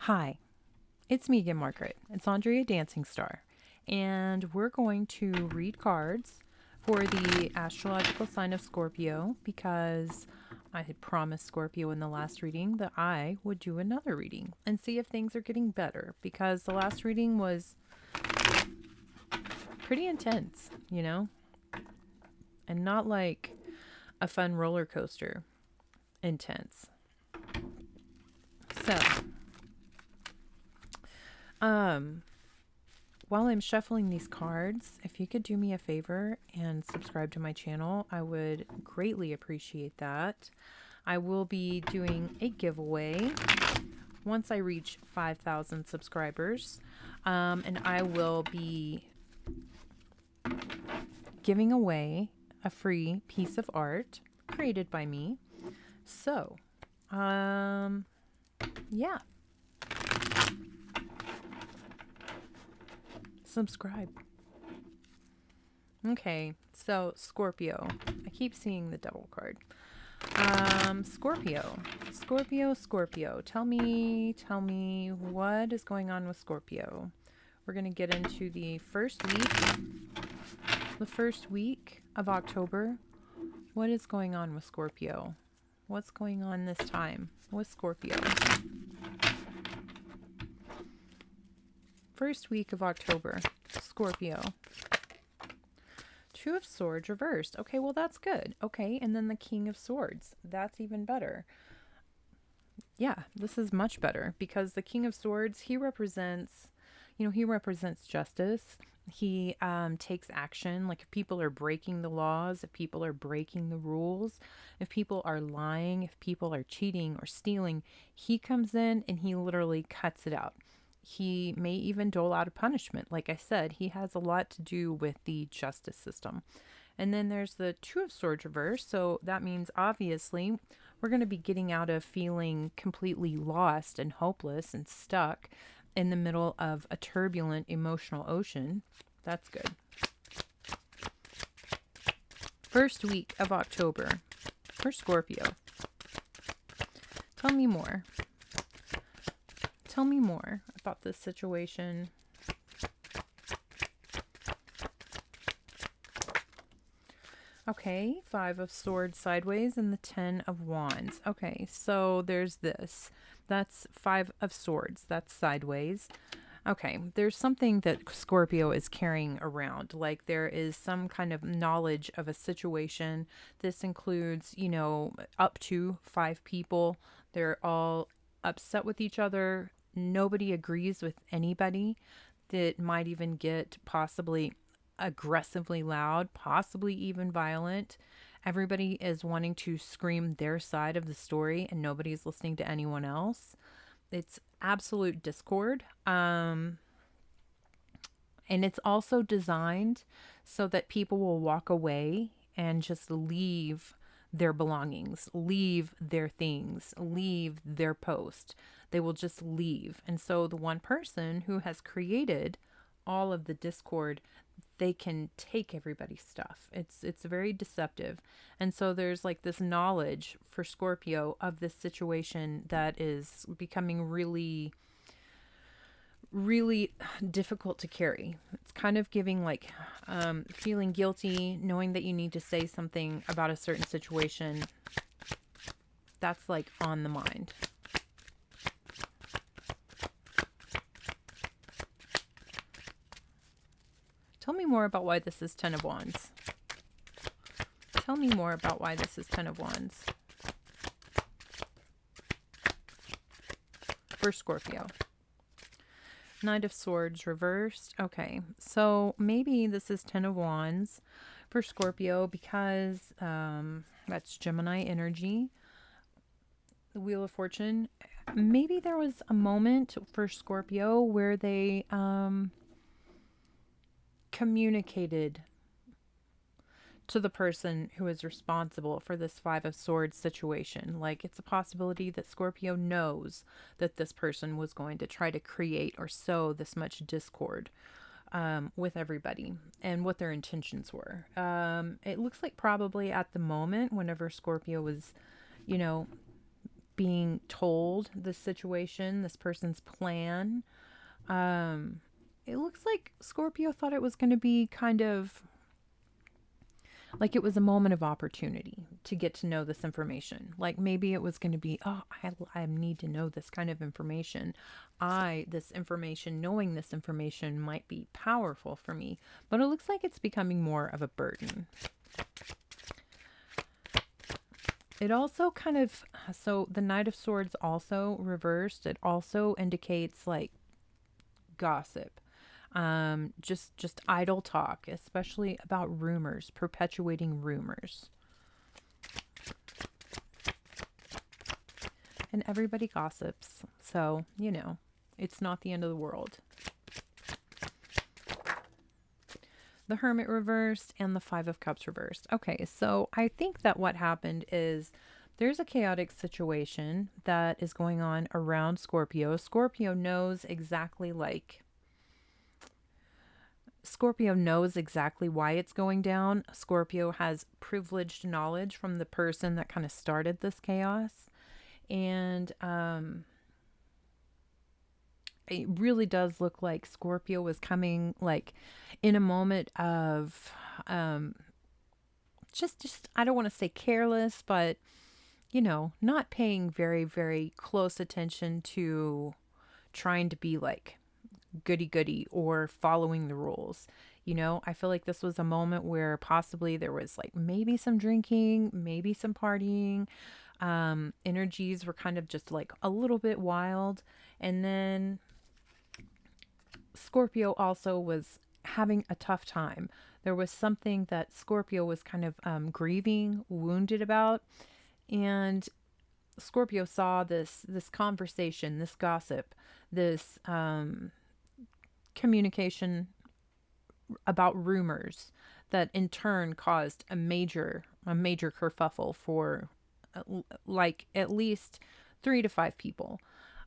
Hi, it's me again, Margaret. It's Andrea Dancing Star, and we're going to read cards for the astrological sign of Scorpio because I had promised Scorpio in the last reading that I would do another reading and see if things are getting better because the last reading was pretty intense, and not like a fun roller coaster intense. So, um, while I'm shuffling these cards, if you could do me a favor and subscribe to my channel, I would greatly appreciate that. I will be doing a giveaway once I reach 5,000 subscribers, and I will be giving away a free piece of art created by me. So, yeah, subscribe. Okay, so Scorpio. I keep seeing the devil card. Scorpio. Tell me what is going on with Scorpio. We're going to get into the first week of October. What is going on with Scorpio? What's going on this time with Scorpio? First week of October, Scorpio. Two of Swords reversed. Okay, well, that's good. Okay, and then the King of Swords. That's even better. Yeah, this is much better because the King of Swords, he represents justice. He takes action. Like if people are breaking the laws, if people are breaking the rules, if people are lying, if people are cheating or stealing, he comes in and he literally cuts it out. He may even dole out a punishment. Like I said, he has a lot to do with the justice system. And then there's the Two of Swords reverse. So that means obviously we're going to be getting out of feeling completely lost and hopeless and stuck in the middle of a turbulent emotional ocean. That's good. First week of October for Scorpio. Tell me more. Tell me more about this situation. Okay, Five of Swords sideways and the Ten of Wands. Okay, so there's this. That's Five of Swords. That's sideways. Okay, there's something that Scorpio is carrying around. Like there is some kind of knowledge of a situation. This includes, up to 5 people. They're all upset with each other. Nobody agrees with anybody. That might even get possibly aggressively loud, possibly even violent. Everybody is wanting to scream their side of the story and nobody's listening to anyone else. It's absolute discord. And it's also designed so that people will walk away and just leave their belongings, leave their things, leave their post. They will just leave. And so the one person who has created all of the discord, they can take everybody's stuff. It's very deceptive. And so there's like this knowledge for Scorpio of this situation that is becoming really really difficult to carry. It's kind of giving like feeling guilty, knowing that you need to say something about a certain situation. That's like on the mind. Tell me more about why this is Ten of Wands. Tell me more about why this is Ten of Wands. For Scorpio. Knight of Swords reversed. Okay, so maybe this is Ten of Wands for Scorpio because that's Gemini energy. The Wheel of Fortune. Maybe there was a moment for Scorpio where they communicated to the person who is responsible for this Five of Swords situation. Like it's a possibility that Scorpio knows that this person was going to try to create or sow this much discord with everybody and what their intentions were. It looks like probably at the moment, whenever Scorpio was, being told the situation, this person's plan. It looks like Scorpio thought it was going to be kind of like it was a moment of opportunity to get to know this information. Like maybe it was going to be, oh, I need to know this kind of information. Knowing this information might be powerful for me, but it looks like it's becoming more of a burden. It also kind of, so the Knight of Swords also reversed, it also indicates like gossip. Just idle talk, especially about rumors, perpetuating rumors. And everybody gossips, so, it's not the end of the world. The Hermit reversed and the Five of Cups reversed. Okay, so I think that what happened is there's a chaotic situation that is going on around Scorpio. Scorpio knows exactly why it's going down. Scorpio has privileged knowledge from the person that kind of started this chaos. And it really does look like Scorpio was coming like in a moment of just I don't want to say careless, but not paying very, very close attention to trying to be like goody goody or following the rules. I feel like this was a moment where possibly there was like maybe some drinking, maybe some partying. Energies were kind of just like a little bit wild. And then Scorpio also was having a tough time. There was something that Scorpio was kind of grieving, wounded about. And Scorpio saw this conversation, this gossip, this communication about rumors that in turn caused a major kerfuffle for like at least 3 to 5 people.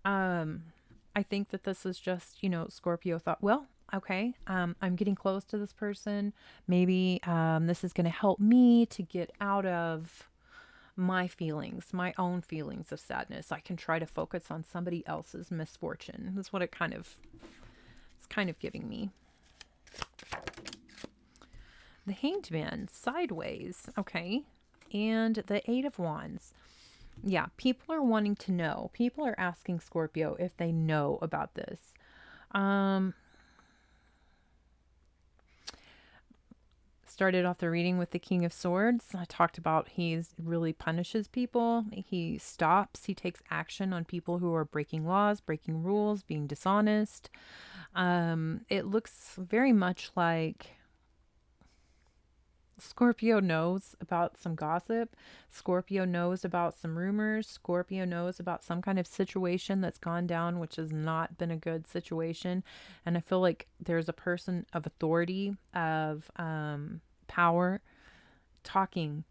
I think that this is just, Scorpio thought, well, okay, I'm getting close to this person. Maybe this is going to help me to get out of my own feelings of sadness. I can try to focus on somebody else's misfortune. That's what it's kind of giving me. The Hanged Man sideways, okay, and the Eight of Wands. Yeah, people are wanting to know. People are asking Scorpio if they know about this. Started off the reading with the King of Swords. I talked about he really punishes people. He stops. He takes action on people who are breaking laws, breaking rules, being dishonest. It looks very much like Scorpio knows about some gossip. Scorpio knows about some rumors. Scorpio knows about some kind of situation that's gone down, which has not been a good situation. And I feel like there's a person of authority, of power, wanting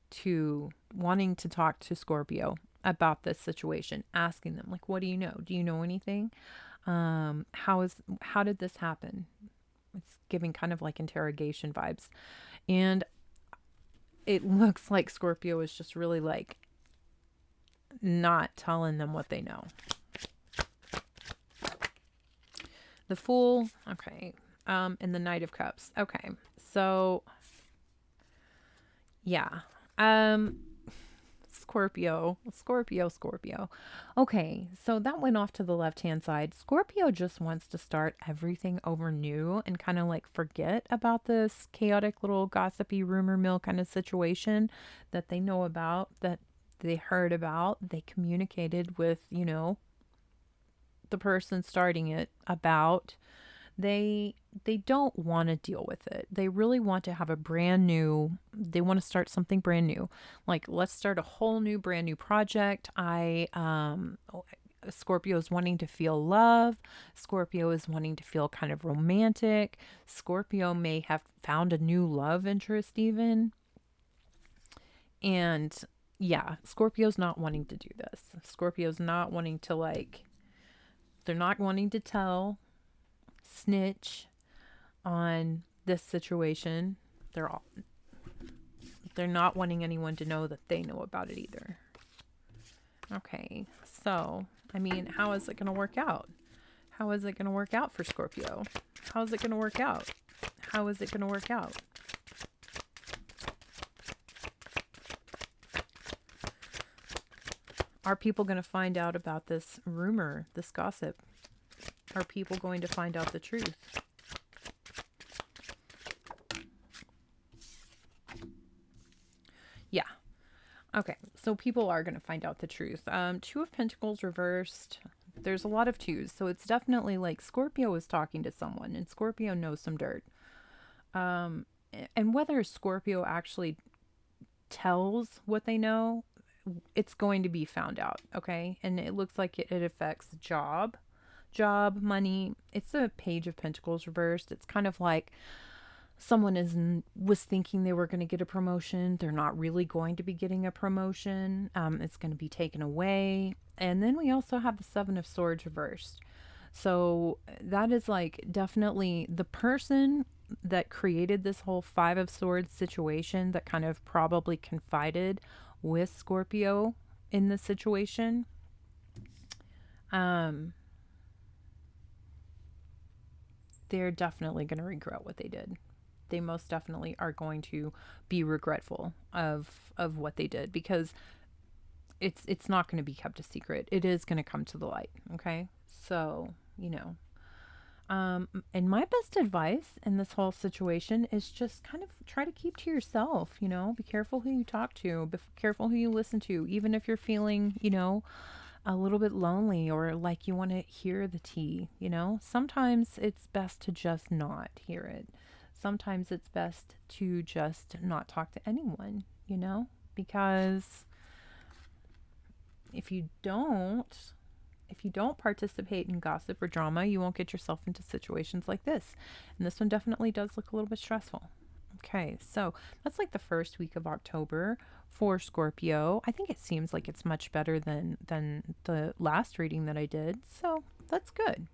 to talk to Scorpio about this situation, asking them, like, what do you know? Do you know anything? How did this happen? It's giving kind of like interrogation vibes. And it looks like Scorpio is just really like not telling them what they know. The Fool, okay, and the Knight of Cups. Okay, so yeah, Scorpio. Okay, so that went off to the left-hand side. Scorpio just wants to start everything over new and kind of like forget about this chaotic little gossipy rumor mill kind of situation that they know about, that they heard about, they communicated with, the person starting it about. They don't want to deal with it. They really want to have they want to start something brand new. Like, let's start a whole new, brand new project. Scorpio is wanting to feel love. Scorpio is wanting to feel kind of romantic. Scorpio may have found a new love interest even. And yeah, Scorpio's not wanting to do this. Scorpio's not wanting to they're not wanting to snitch on this situation. They're not wanting anyone to know that they know about it either. Okay, so, I mean, how is it going to work out? How is it going to work out for Scorpio? How is it going to work out? How is it going to work out? Are people going to find out about this rumor, this gossip? Are people going to find out the truth? Yeah. Okay, so people are going to find out the truth. Two of Pentacles reversed. There's a lot of twos, so it's definitely like Scorpio is talking to someone, and Scorpio knows some dirt. And whether Scorpio actually tells what they know, it's going to be found out, okay? And it looks like it affects job, money. It's a Page of Pentacles reversed. It's kind of like someone was thinking they were going to get a promotion. They're not really going to be getting a promotion. It's going to be taken away. And then we also have the Seven of Swords reversed. So that is like definitely the person that created this whole Five of Swords situation, that kind of probably confided with Scorpio in this situation. They're definitely going to regret what they did. They most definitely are going to be regretful of what they did, because it's not going to be kept a secret. It is going to come to the light. Okay, so and my best advice in this whole situation is just kind of try to keep to yourself. Be careful who you talk to. Be careful who you listen to, even if you're feeling a little bit lonely or like you want to hear the tea. Sometimes it's best to just not hear it. Sometimes it's best to just not talk to anyone, because if you don't participate in gossip or drama, you won't get yourself into situations like this. And this one definitely does look a little bit stressful. Okay, so that's like the first week of October for Scorpio. I think it seems like it's much better than the last reading that I did. So that's good.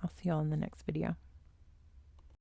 I'll see y'all in the next video.